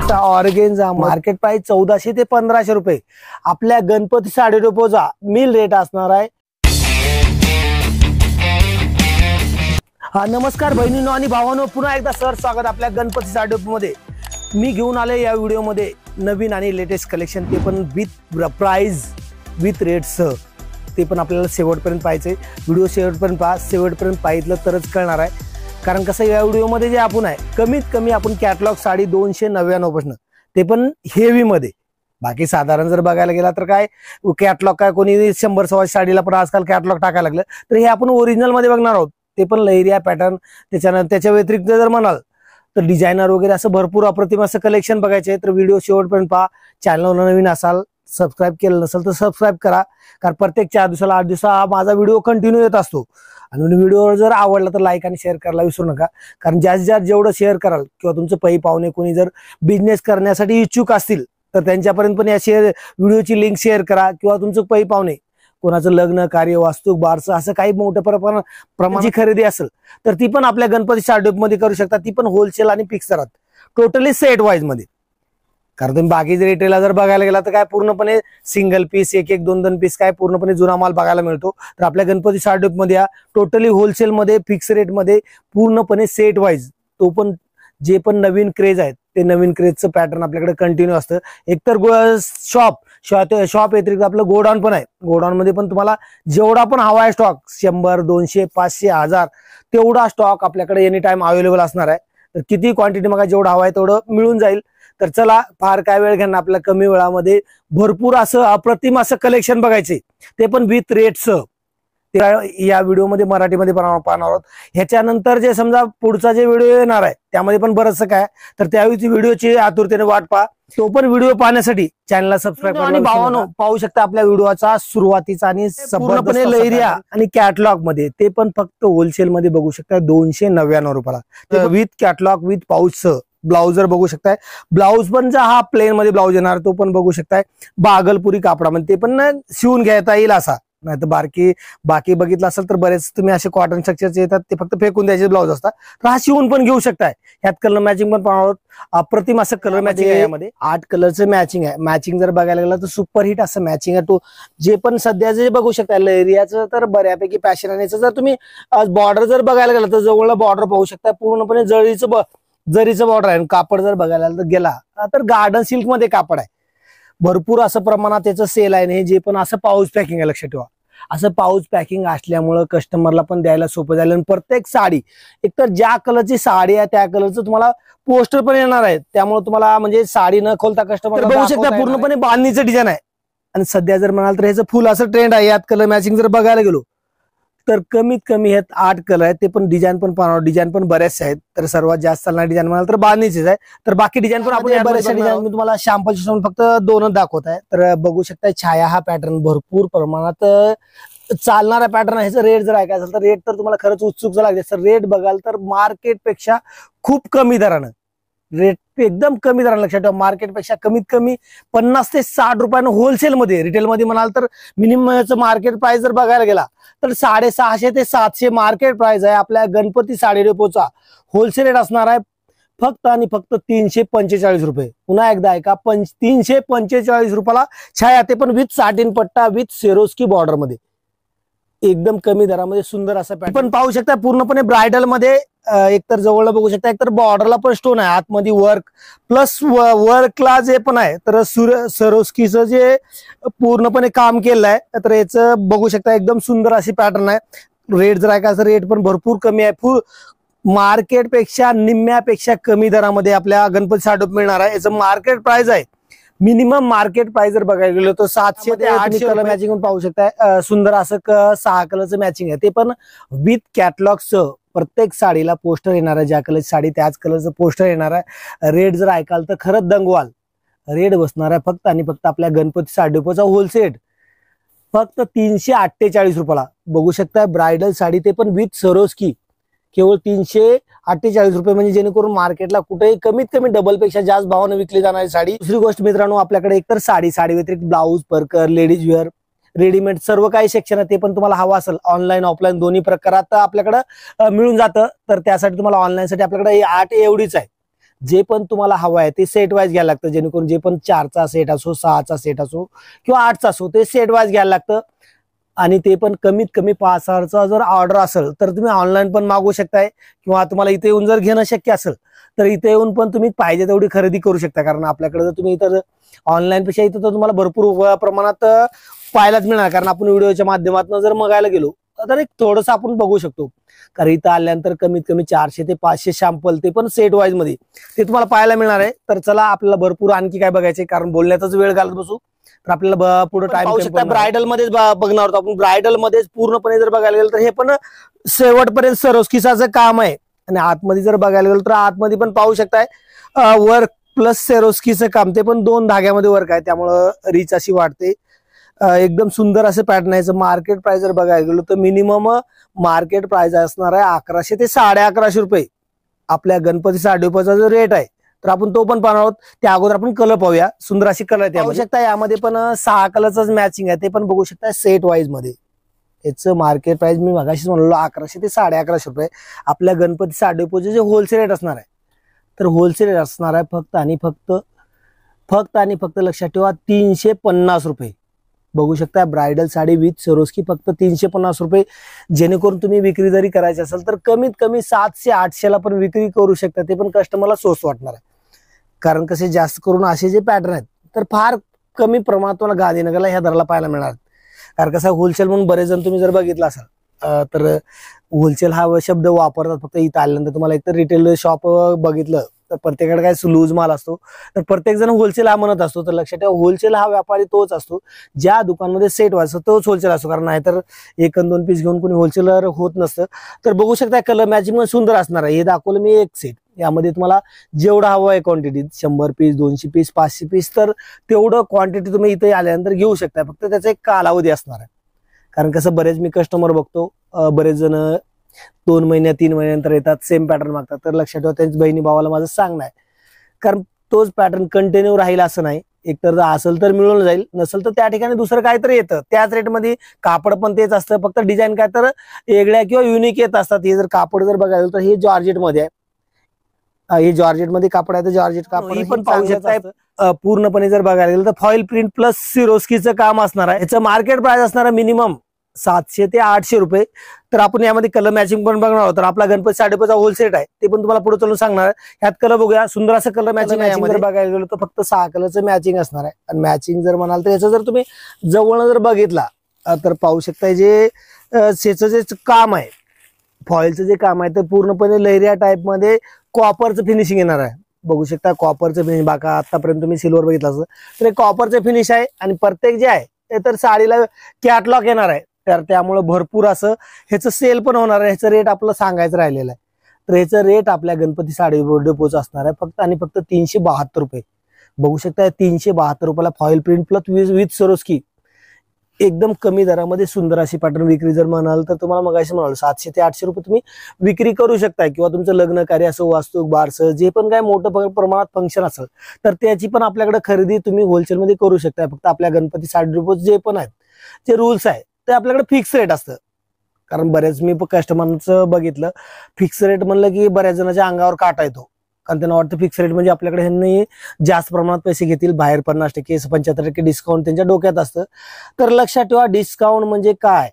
शकता organza market price 1400 ते 1500 रुपये आपल्या गणपती साडी डेपोचा मिल रेट असणार आहे। नमस्कार बहिणींनो आणि भावांनो, पुन्हा एकदा सर स्वागत आपल्या गणपती साडी डेपोमध्ये। मी घेऊन आले या व्हिडिओमध्ये नवीन आणि लेटेस्ट कलेक्शन, ते पण विथ प्राइस विथ रेट्स। ते पण आपल्याला शेवटपर्यंत पाहायचे, व्हिडिओ शेवटपर्यंत पहा। शेवटपर्यंत पाहिलं तरच कळणार आहे, कारण कसं या व्हिडिओमध्ये जे आपण आहे कमीत कमी आपण कॅटलॉग साडी 299 पासून, ते पण हेवी मध्ये। बाकी साधारण जर बघायला गेला तर काय कॅटलॉग काय कोणी 100-100 साडीला पण आजकाल कॅटलॉग टाकायला लागलं, तर हे आपण ओरिजिनल मध्ये बघणार आहोत। ते पण लहरिया पॅटर्न, त्याच्या व्यतिरिक्त जर म्हणाल तर डिझायनर वगैरे असं भरपूर अप्रतिम असं कलेक्शन बघायचे, तर व्हिडिओ शेवटपर्यंत पहा। चॅनलवर नवीन असाल, सबस्क्राईब केलं नसेल तर सबस्क्राईब करा, कारण प्रत्येक 4 दिवसाला 8 दिवसा हा माझा व्हिडिओ कंटिन्यू येत असतो। आणि व्हिडिओ जर आवडला तर लाईक आणि शेअर करायला विसरू नका, कारण जास्त जेवढं शेअर कराल किंवा तुमचं पै पाहुणे कोणी जर बिझनेस करण्यासाठी इच्छुक असतील तर त्यांच्यापर्यंत पण या व्हिडिओची लिंक शेअर करा। किंवा तुमचं पै पाहुणे कोणाचं लग्न कार्य, वास्तू, बारसं असं काही मोठ्या प्रमाणाची खरेदी असेल तर ती पण आपल्या गणपती साडी मध्ये करू शकता। ती पण होलसेल आणि फिक्स दरात, टोटली सेट वाईज मध्ये। कारण तुम्ही बाकीचे रिटेलला जर बघायला गेला तर काय पूर्णपणे सिंगल पीस, एक 2 पीस काय पूर्णपणे जुना माल बघायला मिळतो। तर आपल्या गणपती साडी मध्ये या टोटली होलसेल मध्ये फिक्स रेट मध्ये पूर्णपणे सेट वाईज, तो पण जे पण नवीन क्रेज आहेत ते नवीन क्रेजचं पॅटर्न आपल्याकडे कंटिन्यू असतं। एकतर शॉप व्यतिरिक्त आपलं गोडाऊन पण आहे। गोडाऊन मध्ये पण तुम्हाला जेवढा पण हवा आहे स्टॉक 100, 200, 500, 1000 तेवढा स्टॉक आपल्याकडे एनी टाइम अवेलेबल असणार आहे। तर किती क्वांटिटी मग जेवढा हवा आहे तेवढं मिळून जाईल। तर चला, फार काय वेळ घेणं, आपल्या कमी वेळामध्ये भरपूर असं अप्रतिम असं कलेक्शन बघायचे, ते पण विथ रेट्स। या व्हिडिओमध्ये मराठीमध्ये पाहणार आहोत। ह्याच्यानंतर जे समजा पुढचा जे व्हिडिओ येणार आहे त्यामध्ये पण बरंचसं काय, तर त्यावेळी व्हिडिओची आतुरतेने वाट पहा। तो पण व्हिडिओ पाहण्यासाठी चॅनलला सबस्क्राईब करा। आणि भावांनो, पाहू शकता आपल्या व्हिडिओचा सुरुवातीचा आणि पूर्णपणे लहरिया आणि कॅटलॉग मध्ये, ते पण फक्त होलसेल मध्ये बघू शकता 299 रुपयाला, with catalogue with pouch. Blouse जर बघू शकताय, ब्लाउज पण जर हा प्लेन मध्ये ब्लाउज येणार तो पण बघू शकताय बागलपुरी कापडामध्ये, ते पण शिवून घेता येईल असा। नाही तर बाकी बघितलं असेल तर बरेच तुम्ही असे कॉटन स्ट्रक्चरचे येतात, ते फक्त फेकून द्यायचे ब्लाउज असतात, तर हा शिवून पण घेऊ शकताय। ह्यात कलर मॅचिंग पण पाहणार, अप्रतिम असं कलर मॅचिंग आहे। यामध्ये 8 कलरचं मॅचिंग आहे। मॅचिंग जर बघायला गेलं तर सुपर हिट असं मॅचिंग आहे। तो जे पण सध्या जे बघू शकता लहरियाचं तर बऱ्यापैकी पॅशन आहे। जर तुम्ही बॉर्डर जर बघायला गेला तर जवळ बॉर्डर पाहू शकता, पूर्णपणे जरीचं बॉर्डर आहे। कापड जर बघायला गेला तर गार्डन सिल्क मध्ये कापड आहे। भरपूर असं प्रमाणात त्याचं सेल आहे। हे जे पण असं पाऊच पॅकिंग आहे, लक्षात ठेवा। असं पाऊच पॅकिंग असल्यामुळं कस्टमरला पण द्यायला सोपं झालं। आणि प्रत्येक साडी, एकतर ज्या कलरची साडी आहे त्या कलरचं तुम्हाला पोस्टर पण येणार आहे, त्यामुळे तुम्हाला म्हणजे साडी न खोलता कस्टमर बघू शकता पूर्णपणे बांधणीचं डिझाईन आहे। आणि सध्या जर म्हणाल तर ह्याचं फुल असं ट्रेंड आहे। यात कलर मॅचिंग जर बघायला गेलो तर कमीत कमी ह्यात 8 कलर आहेत। ते पण डिझाईन पण पाहणार, डिझाईन पण बरेचसे आहेत। तर सर्वात जास्त चालणार डिझाईन म्हणाल तर बांधणीचेच आहे। तर बाकी डिझाईन पण आपण बरेचसे डिझाईन मी तुम्हाला सॅम्पल फक्त 2च दाखवत आहे। तर बघू शकता छाया हा पॅटर्न भरपूर प्रमाणात चालणारा पॅटर्न आहे। ह्याचं रेट जर ऐकायचं असेल तर रेट तर तुम्हाला खरंच उत्सुक लागेल। तर रेट बघाल तर मार्केटपेक्षा खूप कमी दरानं, रेट एकदम कमी दरानं, लक्षात ठेवा। मार्केटपेक्षा कमीत कमी 50 ते 60 रुपयानं होलसेल मध्ये, रिटेल मध्ये म्हणाल तर मिनिमम मार्केट प्राइस जर बघायला गेला तर 650 ते 700 मार्केट प्राइस आहे। आपल्या गणपती साडी डेपोचा होलसेल रेट असणार आहे फक्त आणि फक्त 345 रुपये। पुन्हा एकदा ऐका, 345 रुपयाला छाया, ते पण विथ साटिन पट्टा विथ सेरोस्की बॉर्डर मध्ये, एकदम कमी दरामध्ये सुंदर असं पॅटर्न पण पाहू शकता। पूर्णपणे ब्रायडल मध्ये एकतर जवळ बघू शकता, एकतर बॉर्डरला पण स्टोन आहे, आतमध्ये वर्क प्लस वर्कला जे पण आहे तर सरोस्कीचं जे पूर्णपणे काम केलं आहे, तर याचं बघू शकता एकदम सुंदर अशी पॅटर्न आहे। रेट जर ऐकायचं, रेट पण भरपूर कमी आहे। मार्केटपेक्षा निम्म्यापेक्षा कमी दरामध्ये आपल्या गणपती साडी मिळणार आहे। याचं मार्केट प्राइस आहे, मिनिमम मार्केट प्राइस जर बघायला गेलो तर 700 ते 800 कलर मॅचिंग पाहू शकताय। सुंदर असं 6 कलरचं मॅचिंग आहे, ते पण विथ कॅटलॉगचं। प्रत्येक साडीला पोस्टर येणार आहे, ज्या कलरची साडी त्याच कलरचं पोस्टर येणार आहे। रेट जर ऐकाल तर खरंच दंगवाल, रेट बसणार आहे फक्त आणि फक्त आपल्या गणपती साडी डेपोचा होलसेल फक्त 348 रुपयाला। बघू शकता ब्रायडल साडी, ते पण विथ सरोस्की, केवळ 348 रुपये, म्हणजे जेणेकरून मार्केटला कुठेही कमीत कमी डबल पेक्षा जास्त भावाने विकली जाणारी साडी। दुसरी गोष्ट मित्रांनो, आपल्याकडे एकतर साडी व्यतिरिक्त ब्लाऊज, परकर, लेडीज वेअर, रेडीमेड सर्व काही सेक्शन आहे। ते पण तुम्हाला हवा असेल ऑनलाईन ऑफलाईन दोन्ही प्रकारात आपल्याकडे मिळून जातं। तर त्यासाठी तुम्हाला ऑनलाईन साठी आपल्याकडे 8 एवढीच आहे। जे पण तुम्हाला हवं आहे ते सेट वाईज घ्यायला लागतं, जेणेकरून जे पण 4चा सेट असो, 6चा सेट असो किंवा 8चा असो ते सेट वाईज घ्यायला लागतं. आणि ते पण कमीत कमी 5,000चा जर ऑर्डर असेल तर तुम्ही ऑनलाईन पण मागवू शकताय, किंवा तुम्हाला इथे येऊन जर घेणं शक्य असेल तर इथे येऊन पण तुम्ही पाहिजे तेवढी खरेदी करू शकता. कारण आपल्याकडे जर तुम्ही इथं ऑनलाईन पेक्षा इथं तर तुम्हाला भरपूर प्रमाणात पाहायलाच मिळणार, कारण आपण व्हिडिओच्या माध्यमातून जर बघायला गेलो तर एक थोडंसं आपण बघू शकतो. कारण इथं आल्यानंतर कमीत कमी 400 ते 500 शॅम्पल, ते पण सेट वाईज मध्ये ते तुम्हाला पाहायला मिळणार आहे. तर चला आपल्याला भरपूर आणखी काय बघायचे, कारण बोलण्याचाच वेळ घालत बसू तर आपल्याला पुढे टाइम पाहू शकता. ब्रायडल मध्येच बघणार आहोत आपण. ब्रायडल मध्येच पूर्णपणे जर बघायला गेलं तर हे पण शेवटपर्यंत सरोस्किसाचं काम आहे. आणि आतमध्ये जर बघायला गेलं तर आतमध्ये पण पाहू शकताय वर्क प्लस सेरोस्कीचं काम, ते पण 2 धाग्यामध्ये वर्क आहे, त्यामुळं रीच अशी वाटते. एकदम सुंदर असं पॅटर्न आहे. मार्केट प्राइस जर बघायला गेलो तर मिनिमम मार्केट प्राइस असणार आहे 1100 ते 1150 रुपये. आपल्या गणपती साडेपाचा जो रेट आहे तर आपण तो पण पाहणार आहोत. त्या अगोदर आपण कलर पाहूया. सुंदर अशी कलर पाहू शकता. यामध्ये पण 6 कलरच मॅचिंग आहे, ते पण बघू शकता सेट वाईज मध्ये. याचं मार्केट प्राइस मी मगाशीच म्हणलो 1100 ते 1150 रुपये. आपल्या गणपती साडेपाचे जे होलसेल रेट असणार आहे तर होलसेल रेट असणार आहे फक्त लक्षात ठेवा 350 रुपये. बघू शकता ब्रायडल साडी विथ सरोस्की फक्त 350 रुपये. जेणेकरून तुम्ही विक्री जरी करायची असेल तर कमीत कमी 700-800 ला पण विक्री करू शकता, ते पण कस्टमरला स्वस्त वाटणार आहे. कारण कसे जास्त करून असे जे पॅटर्न आहेत तर फार कमी प्रमाणात तुम्हाला गांधीनगरला ह्या दराला पाहायला मिळणार. कारण कसं होलसेल म्हणून बरेच जण तुम्ही जर बघितलं असाल तर होलसेल हा शब्द वापरतात. फक्त इथं आल्यानंतर तुम्हाला एकतर रिटेल शॉप बघितलं तर प्रत्येकाकडे काय लूज माल असतो, तर प्रत्येक जण होलसेल हा म्हणत असतो. तर लक्षात ठेवा होलसेल हा व्यापारी तोच असतो ज्या दुकानमध्ये सेट व्हायचं तोच होलसेल असतो. कारण नाहीतर 1-2 पीस घेऊन कोणी होलसेलर होत नसतं. तर बघू शकता कलर मॅचिंग पण सुंदर असणार आहे. हे दाखवलं मी एक सेट, यामध्ये तुम्हाला जेवढा हवं आहे क्वांटिटी 100 पीस, 200 पीस, 500 पीस, तर तेवढं क्वांटिटी तुम्ही इथे आल्यानंतर घेऊ शकता. फक्त त्याचा एक कालावधी असणार आहे. कारण कसं बरेच मी कस्टमर बघतो, बरेच जण 2 महिन्या 3 महिन्यानंतर येतात, सेम पॅटर्न मागतात. तर लक्षात ठेवा त्यांच्या बहिणी भावाला माझं सांगणं आहे, कारण तोच पॅटर्न कंटिन्यू राहील असं नाही. एकतर असेल तर मिळून जाईल, नसेल तर त्या ठिकाणी दुसरं काहीतरी येतं त्याच रेटमध्ये. कापड पण तेच असतं, फक्त डिझाईन काय तर वेगळ्या किंवा युनिक येत असतात. हे जर कापड जर बघायला तर हे जॉर्जेट मध्ये आहे, हे जॉर्जेट मध्ये कापड आहे. तर जॉर्जेट कापड हे पण पाहू शकता. पूर्णपणे जर बघायला गेलं तर फॉईल प्रिंट प्लस सिरोस्कीचं काम असणार आहे. याचं मार्केट प्राइस असणार आहे मिनिमम 700 ते 800 रुपये. तर आपण यामध्ये कलर मॅचिंग पण बघणार आहोत. तर आपला गणपती साडेपाचा होलसेल आहे ते पण तुम्हाला पुढे चालून सांगणार आहे. ह्यात कलर बघूया. सुंदर असं कलर मॅचिंग आहे. यामध्ये बघायला गेलो तर फक्त 6 कलरचं मॅचिंग असणार आहे. आणि मॅचिंग जर म्हणाल तर याचं जर तुम्ही जवळ जर बघितला तर पाहू शकता जे शेचं जे काम आहे, फॉईलचं जे काम आहे, तर पूर्णपणे लहरिया टाईप मध्ये कॉपरचं फिनिशिंग येणार आहे. बघू शकता कॉपरचं फिनिश. बाका आतापर्यंत तुम्ही सिल्वर बघितलं असं तर कॉपरचं फिनिश आहे. आणि प्रत्येक जे आहे ते तर साडीला कॅटलॉग येणार आहे. तर त्यामुळे भरपूर असं ह्याचं सेल पण होणार आहे. ह्याचं रेट आपलं सांगायचं राहिलेलं आहे. तर ह्याचं रेट आपल्या गणपती साडी डेपोचं असणार आहे फक्त आणि फक्त 372 रुपये. बघू शकता 372 रुपयाला foil print plus with Swarovski एकदम कमी दरामध्ये सुंदर अशी पॅटर्न विक्री जर म्हणाल तर तुम्हाला मगाशी म्हणाल 700 ते 800 रुपये तुम्ही विक्री करू शकता. किंवा तुमचं लग्न कार्य असो, वास्तू बारसं, जे पण काय मोठं प्रमाणात फंक्शन असेल तर त्याची पण आपल्याकडे खरेदी तुम्ही होलसेलमध्ये करू शकता. फक्त आपल्या गणपती साडी डेपो जे पण आहेत जे रूल्स आहे ते आपल्याकडे फिक्स रेट असतं. कारण बरेच मी कस्टमरचं बघितलं, फिक्स रेट म्हणलं की बऱ्याच जणांच्या अंगावर काटा येतो. कारण त्यांना वाटतं फिक्स रेट म्हणजे आपल्याकडे ह्यांनी जास्त प्रमाणात पैसे घेतील, बाहेर 50% 75% डिस्काउंट त्यांच्या डोक्यात असतं. तर लक्षात ठेवा डिस्काउंट म्हणजे काय.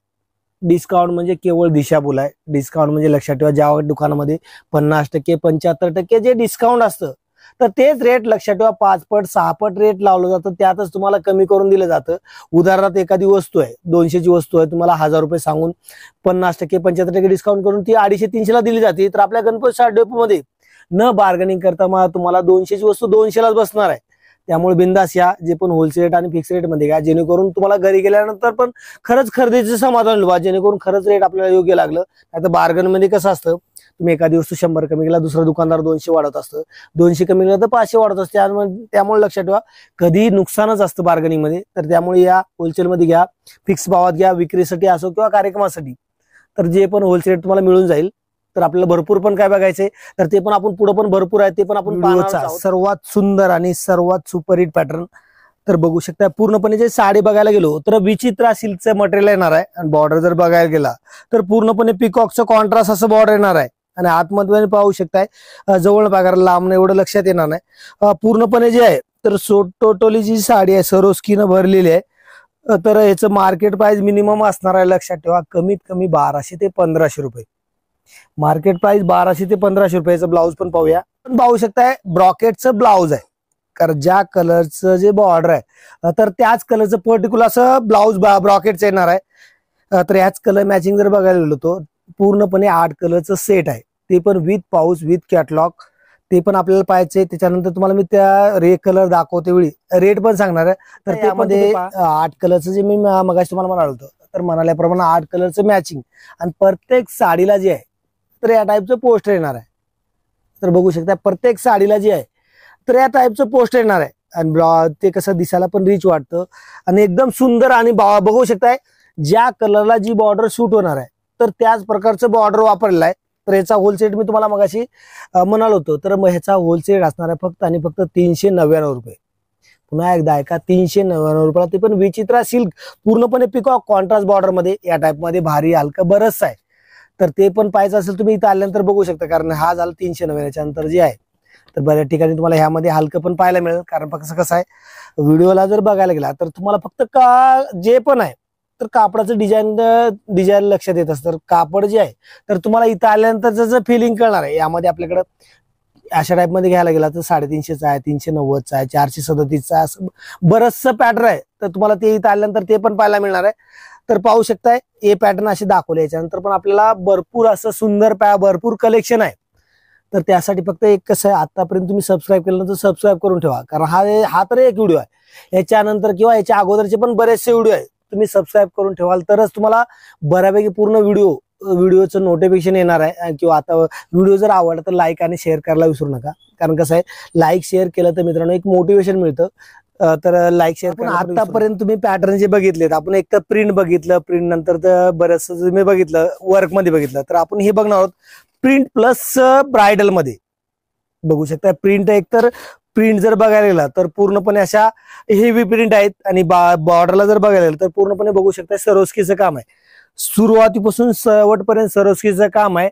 डिस्काउंट म्हणजे केवळ दिशाभूल आहे. डिस्काउंट म्हणजे लक्षात ठेवा ज्या दुकानामध्ये 50% 75% जे डिस्काउंट असतं तर तेच रेट लक्षात ठेवा 5 पट 6 पट रेट लावलं जातं. त्यातच तुम्हाला कमी करून दिलं जातं. उदाहरणार्थ एखादी वस्तू आहे 200ची वस्तू आहे, तुम्हाला 1000 रुपये सांगून 50% 75% डिस्काउंट करून ती 250-300 ला दिली जाते. तर आपल्या गणपती साडी डेपोमध्ये न बार्गेनिंग करता मग तुम्हाला 200ची वस्तू 200लाच बसणार आहे. त्यामुळे बिंदास या, जे पण होलसेल रेट आणि फिक्स रेट मध्ये घ्या, जेणेकरून तुम्हाला घरी गेल्यानंतर पण खरंच खरेदीचं समाधान व्हा, जेणेकरून खरंच रेट आपल्याला योग्य लागलं. नाही तर बार्गन मध्ये कसं असतं, तुम्ही एखादी वस्तू 100 कमी केला, दुसरा दुकानदार 200 वाढत असतं, 200 कमी केला तर 500 वाढत असते. त्यामुळे लक्षात ठेवा कधी नुकसानच असतं बार्गनिंग मध्ये. तर त्यामुळे या होलसेल मध्ये घ्या, फिक्स भावात घ्या, विक्रीसाठी असो किंवा कार्यक्रमासाठी. तर जे पण होलसेल रेट तुम्हाला मिळून जाईल. तर आपल्याला भरपूर पण काय बघायचंय तर ते पण आपण पुढे पण भरपूर आहे, ते पण आपण पाहणार. सर्वात सुंदर आणि सर्वात सुपरहिट पॅटर्न तर बघू शकता. पूर्णपणे जे साडी बघायला गेलो तर विचित्रा सिल्कचं मटेरियल येणार आहे. आणि बॉर्डर जर बघायला गेला तर पूर्णपणे पिकॉकचं कॉन्ट्रास्ट असं बॉर्डर येणार आहे. आणि आतमध्ये पाहू शकताय जवळ पगार लांब एवढं लक्षात येणार नाही। पूर्णपणे जे आहे तर टोटली जी साडी आहे सरोस्कीनं भरलेली आहे। तर याचं मार्केट प्राइस मिनिमम असणार आहे, लक्षात ठेवा, कमीत कमी 1200 ते 1500 रुपये मार्केट प्राइस। 1200 ते 1500 रुपयाचं ब्लाऊज पण पाहूया। पण पाहू शकताय ब्रॉकेटचं ब्लाऊज आहे, कारण ज्या कलरचं जे बॉर्डर आहे तर त्याच कलरचं पर्टिक्युलर असं ब्लाऊज ब्रॉकेटचं येणार आहे। तर याच कलर मॅचिंग जर बघायला गेलो तो पूर्णपणे 8 कलरचं सेट आहे, ते पण विथ पाऊच विथ कॅटलॉग, ते पण आपल्याला पाहायचंय। त्याच्यानंतर तुम्हाला मी त्या कलर दाखवते वेळी रेट पण सांगणार आहे। तर त्यामध्ये 8 कलरचं जे मी मगाशी तुम्हाला म्हणालो होतो, तर म्हणाल्याप्रमाणे 8 कलरचं मॅचिंग आणि प्रत्येक साडीला जे आहे तर या टाईपचं पोस्टर येणार आहे। तर बघू शकता प्रत्येक साडीला जे आहे तर या टाईपचं पोस्टर येणार आहे आणि ते कसं दिसायला पण रिच वाटतं आणि एकदम सुंदर। आणि बघू शकताय ज्या कलरला जी बॉर्डर सूट होणार आहे तर त्याच प्रकारचं बॉर्डर वापरलेलं आहे। तर याचा होलसेल मी तुम्हाला मगाशी म्हणालो होतो, तर मग ह्याचा होलसेल असणार आहे फक्त आणि फक्त 399 रुपये। पुन्हा एकदा ऐका, 399 रुपयाला, ते पण विचित्रा सिल्क पूर्णपणे पिकॉक कॉन्ट्रास्ट बॉर्डर मध्ये या टाईप मध्ये भारी हलकं बरंच आहे। तर ते पण पाहायचं असेल तुम्ही इथं आल्यानंतर बघू शकता, कारण हा झाला 399 नंतर जे आहे तर बऱ्याच ठिकाणी तुम्हाला ह्यामध्ये हलकं पण पाहायला मिळेल। कारण फक्त कसं आहे व्हिडिओला जर बघायला गेला तर तुम्हाला फक्त जे पण आहे तर कापडाचं डिझाईन लक्षात येत असतं। तर कापड जे आहे तर तुम्हाला इथं आल्यानंतर जसं फिलिंग करणार आहे, यामध्ये आपल्याकडं अशा टाईप मध्ये घ्यायला गेला तर 350चा आहे, 390चा आहे, 437चा आहे, असं बरंचसं पॅटर्न आहे। तर तुम्हाला ते इथं आल्यानंतर ते पण पाहायला मिळणार आहे। तर पाहू शकताय हे पॅटर्न असे दाखवले। याच्यानंतर पण आपल्याला भरपूर असं सुंदर भरपूर कलेक्शन आहे। तर त्यासाठी फक्त एक कसं आहे, आतापर्यंत तुम्ही सबस्क्राईब केलं तर सबस्क्राईब करून ठेवा, कारण हा तर एक व्हिडिओ आहे। याच्यानंतर किंवा याच्या अगोदरचे पण बरेचसे व्हिडिओ आहे, तुम्ही सबस्क्राईब करून ठेवाल तरच तुम्हाला बऱ्यापैकी पूर्ण व्हिडिओचं नोटिफिकेशन येणार आहे। किंवा आता व्हिडिओ जर आवडला तर लाईक आणि शेअर करायला विसरू नका, कारण कसं आहे लाईक शेअर केलं तर मित्रांनो एक मोटिवेशन मिळतं। तर लाईक शेअर पण आतापर्यंत तुम्ही पॅटर्न जे बघितलेत, आपण एक तर प्रिंट बघितलं, प्रिंट नंतर तर बरंचसं तुम्ही बघितलं वर्क मध्ये बघितलं, तर आपण हे बघणार आहोत प्रिंट प्लस ब्रायडल मध्ये। बघू शकता प्रिंट एक तर प्रिंट जर बघायला गेला तर पूर्णपणे अशा हेवी प्रिंट आहेत आणि बॉर्डरला जर बघायला गेलं तर पूर्णपणे बघू शकता सरोस्कीचं काम आहे, सुरुवातीपासून शेवटपर्यंत सरोस्कीचं काम आहे।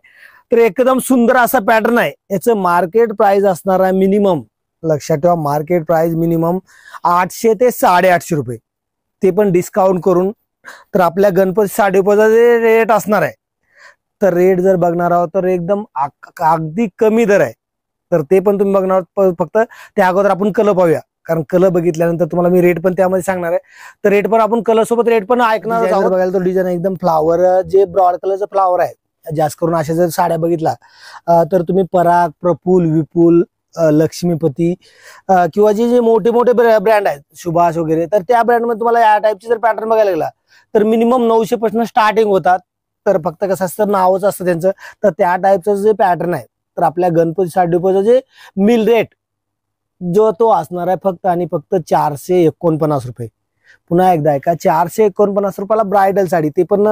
तर एकदम सुंदर असा पॅटर्न आहे। याचं मार्केट प्राइस असणार आहे मिनिमम, लक्षात ठेवा, मार्केट प्राइस मिनिमम 800 ते 850 रुपये, ते पण डिस्काउंट करून। तर आपल्या गणपती साडीचा जे रेट असणार आहे तर रेट जर बघणार आहोत तर एकदम अगदी कमी दर आहे। तर ते पण तुम्ही बघणार आहोत, फक्त त्या अगोदर आपण कलर पाहूया, कारण कलर बघितल्यानंतर तुम्हाला मी रेट पण त्यामध्ये सांगणार आहे। तर रेट पण आपण कलर सोबत रेट पण ऐकणार आहोत। बघायला तर डिझाईन एकदम फ्लावर जे ब्रॉड कलरचं फ्लावर आहे, जास्त करून अशा जर साड्या बघितला तर तुम्ही पराग, प्रफुल, विपुल, लक्ष्मीपती किंवा जे मोठे मोठे ब्रँड आहेत सुभाष वगैरे, तर त्या ब्रँडमध्ये तुम्हाला या टाईपचे जर पॅटर्न बघायला गेला तर मिनिमम 900 पासून स्टार्टिंग होतात। तर फक्त कसं असतं नावच असतं त्यांचं, तर त्या टाईपचं जे पॅटर्न आहे तर आपल्या गणपती साडीचं जे मिल रेट जो तो असणार आहे फक्त आणि फक्त 449 रुपये। पुन्हा एकदा आहे का, 449 रुपयाला ब्रायडल साडी, ते पण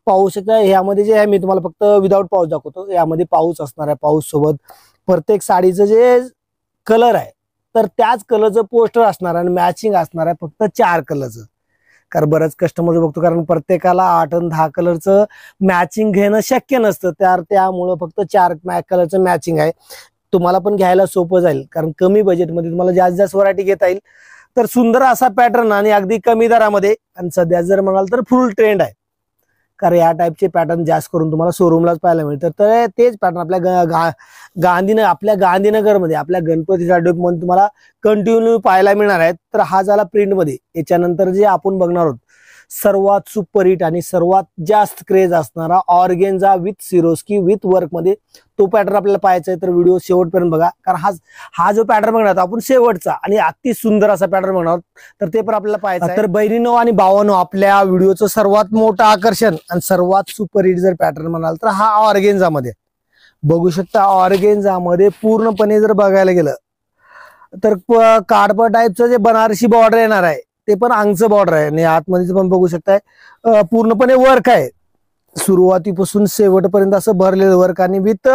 पाऊस ह्यामध्ये जे आहे मी तुम्हाला फक्त विदाऊट पाऊस दाखवतो, यामध्ये पाऊस असणार आहे। पाऊस सोबत प्रत्येक साडीचं जे कलर आहे तर त्याच कलरचं पोस्टर असणार आणि मॅचिंग असणार आहे फक्त 4 कलरचं। कारण बरेच कस्टमर बघतो, कारण प्रत्येकाला 8 आणि 10 कलरचं मॅचिंग घेणं शक्य नसतं, त्यामुळं फक्त 4 कलरचं मॅचिंग आहे। तुम्हाला पण घ्यायला सोपं जाईल, कारण कमी बजेटमध्ये तुम्हाला जास्त जास्त व्हरायटी घेता येईल। तर सुंदर असा पॅटर्न आणि अगदी कमी दरामध्ये, आणि सध्या जर म्हणाल तर फुल ट्रेंड आहे, कारण या टाईपचे पॅटर्न जास्त करून तुम्हाला शोरूमलाच पाहायला मिळतात। तर तेच पॅटर्न आपल्या गांधीनगरमध्ये आपल्या गणपती साडीमध्ये तुम्हाला कंटिन्यू पाहायला मिळणार आहेत। तर हा झाला प्रिंट मध्ये। याच्यानंतर जे आपण बघणार आहोत सर्वात सुपर हिट आणि सर्वात जास्त क्रेज असणारा organza with Swarovski with work मध्ये तो पॅटर्न आपल्याला पाहायचा आहे। तर व्हिडिओ शेवटपर्यंत बघा, कारण हा जो पॅटर्न बघणार आहोत आपण शेवटचा आणि अति सुंदर असा पॅटर्न बघणार आहोत, तर ते पण आपल्याला पाहायचं आहे। तर बहिणीनो आणि भावानो, आपल्या व्हिडिओचं सर्वात मोठं आकर्षण आणि सर्वात सुपर हिट जर पॅटर्न म्हणाल तर हा ऑर्गेन्झा मध्ये बघू शकता। ऑर्गेन्झा मध्ये पूर्णपणे जर बघायला गेलं तर कार्डबॉर्ड टाईपचं जे बनारसी बॉर्डर येणार आहे ते पण अंगचं बॉर्डर आहे आणि आतमध्ये पण बघू शकताय पूर्णपणे वर्क आहे, सुरुवातीपासून शेवटपर्यंत असं भरलेलं वर्क आणि विथ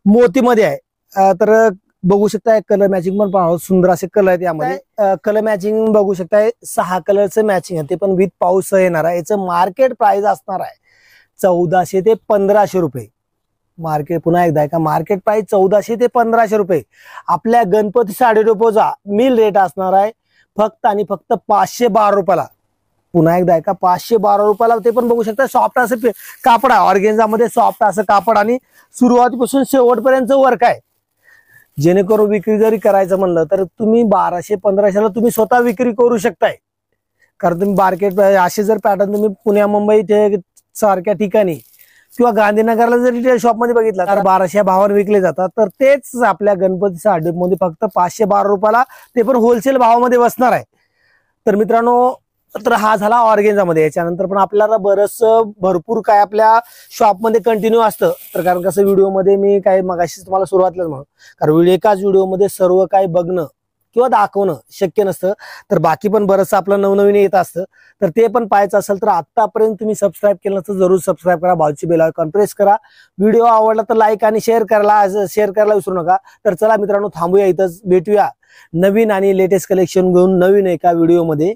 मोतीमध्ये आहे। तर बघू शकताय कलर मॅचिंग पण पाहू, सुंदर असे कलर आहेत यामध्ये। कलर मॅचिंग बघू शकताय 6 कलरचं मॅचिंग आहे, ते पण विथ पाऊस येणार आहे। याचं मार्केट प्राइस असणार आहे 1400 ते 1500 रुपये। मार्केट पुन्हा एकदा का मार्केट प्राइस 1400 ते 1500 रुपये. आपल्या गणपती साडी डेपोचा मिल रेट असणार आहे फक्त आणि फक्त 512 रुपयाला. पुन्हा एकदा का 512 रुपयाला. ते पण बघू शकता सॉफ्ट असं कापड आहे, ऑर्गेन्झा मध्ये सॉफ्ट असं कापड आणि सुरुवातीपासून शेवटपर्यंत वर्क आहे. जेणेकरून विक्री जरी करायचं म्हणलं तर तुम्ही 1200-1500ला तुम्ही स्वतः विक्री करू शकताय. कारण तुम्ही मार्केट असे जर पॅटर्न तुम्ही पुण्या मुंबई सारख्या ठिकाणी किंवा गांधीनगरला जर रिटेल शॉप मध्ये बघितलं तर 1200 या भावाने विकले जातात. तर तेच आपल्या गणपती साडी मध्ये फक्त 512 रुपयाला, ते पण होलसेल भावामध्ये बसणार आहे. तर मित्रांनो, तर हा झाला ऑर्गेन्झा मध्ये. याच्यानंतर पण आपल्याला भरपूर काय आपल्या शॉप मध्ये कंटिन्यू असतं. तर कारण कसं व्हिडिओमध्ये मी काय मगाशी तुम्हाला सुरुवातीलाच म्हणून, कारण एकाच व्हिडिओमध्ये सर्व काही बघणं किंवा दाखवणं शक्य नसतं. तर बाकी पण बरंचसं आपलं नवनवीन येत असतं. तर ते पण पाहायचं असेल तर आतापर्यंत तुम्ही सबस्क्राईब केलं नसतं जरूर सबस्क्राईब करा, बाजूची बेल आयकॉन प्रेस करा. व्हिडिओ आवडला तर लाईक आणि शेअर करायला विसरू नका. तर चला मित्रांनो, थांबूया इथंच, भेटूया नवीन आणि लेटेस्ट कलेक्शन घेऊन नवीन एका व्हिडिओमध्ये.